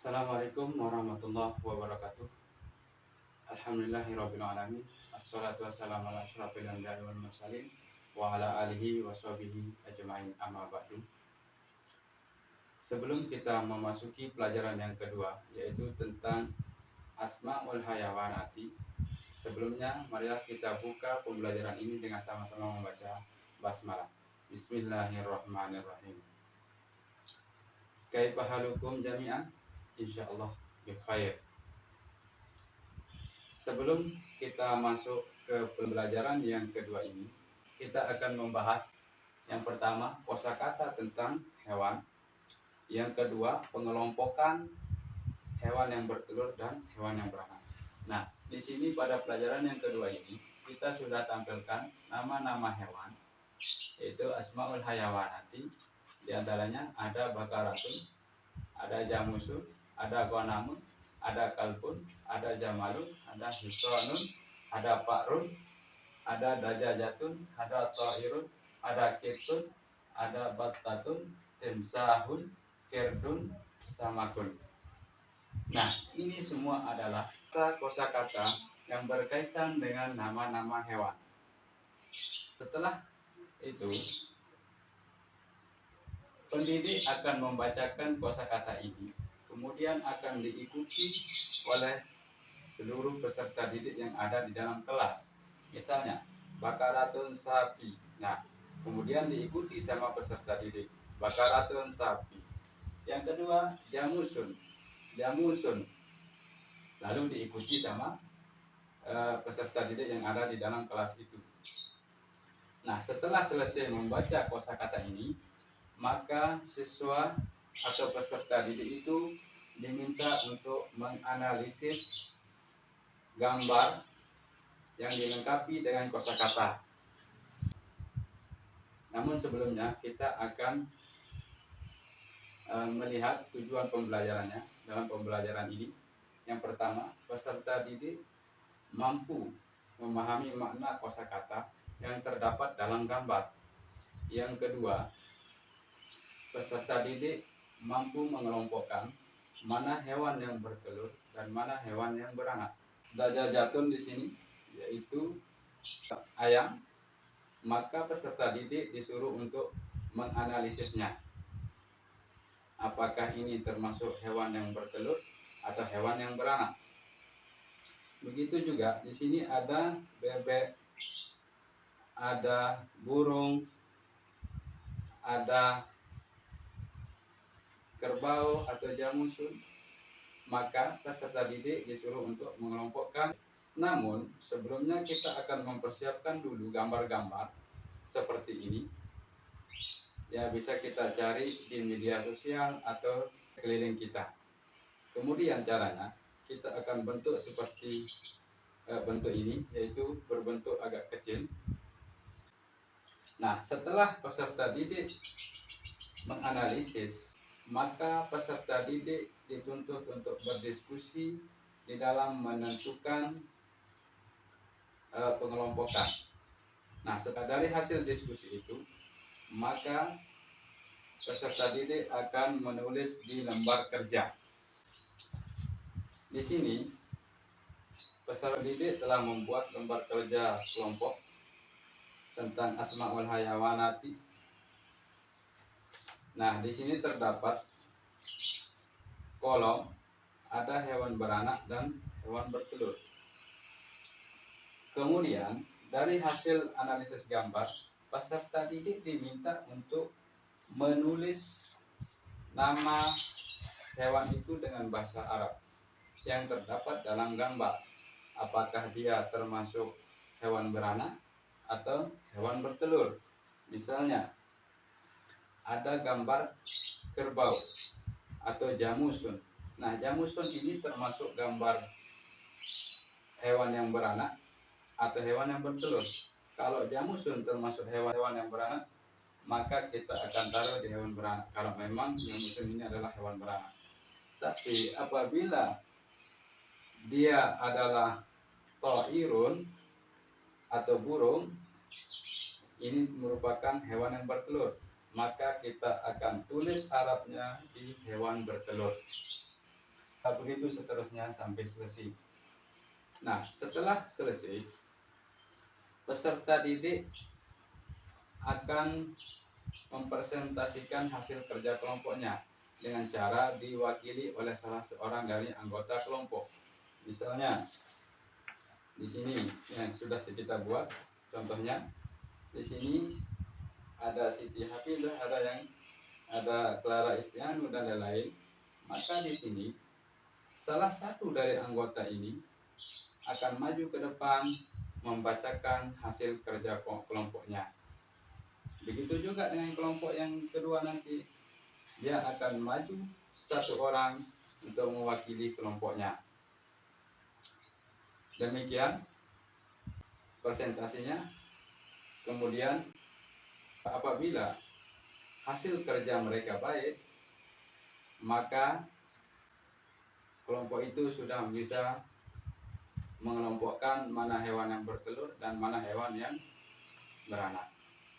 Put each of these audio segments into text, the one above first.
Assalamualaikum warahmatullahi wabarakatuh. Alhamdulillahirrabbilalamin. Assalatu wassalamu ala asyrafil anbiya'i wal mursalin wa ala alihi wa sahbihi ajma'in, amma ba'du. Sebelum kita memasuki pelajaran yang kedua, yaitu tentang asma'ul hayawanati, sebelumnya marilah kita buka pembelajaran ini dengan sama-sama membaca basmalah. Bismillahirrahmanirrahim. Kaifa halukum jami'an? Insyaallah bi khair. Sebelum kita masuk ke pembelajaran yang kedua ini, kita akan membahas yang pertama kosakata tentang hewan, yang kedua pengelompokan hewan yang bertelur dan hewan yang beranak. Nah, di sini pada pelajaran yang kedua ini kita sudah tampilkan nama-nama hewan, yaitu asmaul hayawanati. Di antaranya ada bakaratun, ada jamusun, ada gonamun, ada kalbun, ada jamalun, ada hisronun, ada pakrun, ada dajajatun, ada ta'irun, ada kitun, ada battatun, timsahun, kirdun, samakun. Nah, ini semua adalah kosakata yang berkaitan dengan nama-nama hewan. Setelah itu, pendidik akan membacakan kosakata ini, kemudian akan diikuti oleh seluruh peserta didik yang ada di dalam kelas. Misalnya, bakaratun sapi. Nah, kemudian diikuti sama peserta didik, bakaratun sapi. Yang kedua, jamusun. Jamusun. Lalu diikuti sama peserta didik yang ada di dalam kelas itu. Nah, setelah selesai membaca kosakata ini, maka siswa atau peserta didik itu diminta untuk menganalisis gambar yang dilengkapi dengan kosakata. Namun sebelumnya kita akan melihat tujuan pembelajarannya dalam pembelajaran ini. Yang pertama, peserta didik mampu memahami makna kosakata yang terdapat dalam gambar. Yang kedua, peserta didik mampu mengelompokkan mana hewan yang bertelur dan mana hewan yang beranak. Dajajatun di sini yaitu ayam, maka peserta didik disuruh untuk menganalisisnya. Apakah ini termasuk hewan yang bertelur atau hewan yang beranak? Begitu juga di sini ada bebek, ada burung, ada kerbau atau jamusun, maka peserta didik disuruh untuk mengelompokkan. Namun sebelumnya kita akan mempersiapkan dulu gambar-gambar seperti ini. Ya, bisa kita cari di media sosial atau keliling kita. Kemudian caranya kita akan bentuk seperti bentuk ini, yaitu berbentuk agak kecil. Nah, setelah peserta didik menganalisis, maka peserta didik dituntut untuk berdiskusi di dalam menentukan pengelompokan. Nah, setelah dari hasil diskusi itu, maka peserta didik akan menulis di lembar kerja. Di sini peserta didik telah membuat lembar kerja kelompok tentang asmaul hayawanati. Nah, di sini terdapat kolom ada hewan beranak dan hewan bertelur. Kemudian dari hasil analisis gambar, peserta didik diminta untuk menulis nama hewan itu dengan bahasa Arab yang terdapat dalam gambar. Apakah dia termasuk hewan beranak atau hewan bertelur? Misalnya, ada gambar kerbau atau jamusun. Nah, jamusun ini termasuk gambar hewan yang beranak atau hewan yang bertelur. Kalau jamusun termasuk hewan-hewan yang beranak, maka kita akan taruh di hewan beranak kalau memang jamusun ini adalah hewan beranak. Tapi apabila dia adalah ta'irun atau burung, ini merupakan hewan yang bertelur, maka kita akan tulis Arabnya di hewan bertelur. begitu seterusnya sampai selesai. Nah, setelah selesai, peserta didik akan mempresentasikan hasil kerja kelompoknya dengan cara diwakili oleh salah seorang dari anggota kelompok. Misalnya di sini yang sudah kita buat contohnya, di sini ada Siti Hafizah, ada Clara Istianu dan lain-lain. Maka di sini salah satu dari anggota ini akan maju ke depan membacakan hasil kerja kelompoknya. Begitu juga dengan kelompok yang kedua, nanti dia akan maju satu orang untuk mewakili kelompoknya. Demikian presentasinya. Kemudian apabila hasil kerja mereka baik, maka kelompok itu sudah bisa mengelompokkan mana hewan yang bertelur dan mana hewan yang beranak.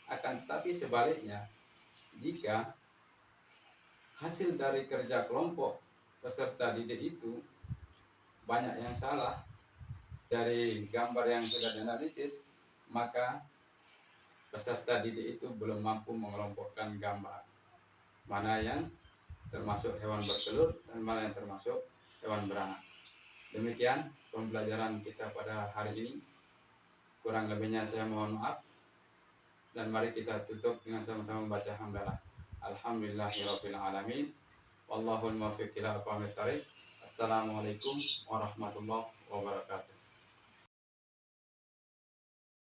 Akan tetapi sebaliknya, jika hasil dari kerja kelompok peserta didik itu banyak yang salah dari gambar yang sudah dianalisis, maka peserta didik itu belum mampu mengelompokkan gambar mana yang termasuk hewan bertelur dan mana yang termasuk hewan beranak. Demikian pembelajaran kita pada hari ini. Kurang lebihnya saya mohon maaf, dan mari kita tutup dengan sama-sama membaca hamdalah. Alhamdulillahirabbil alamin. Wallahul muwaffiq ila aqwamit thariq. Assalamualaikum warahmatullahi wabarakatuh.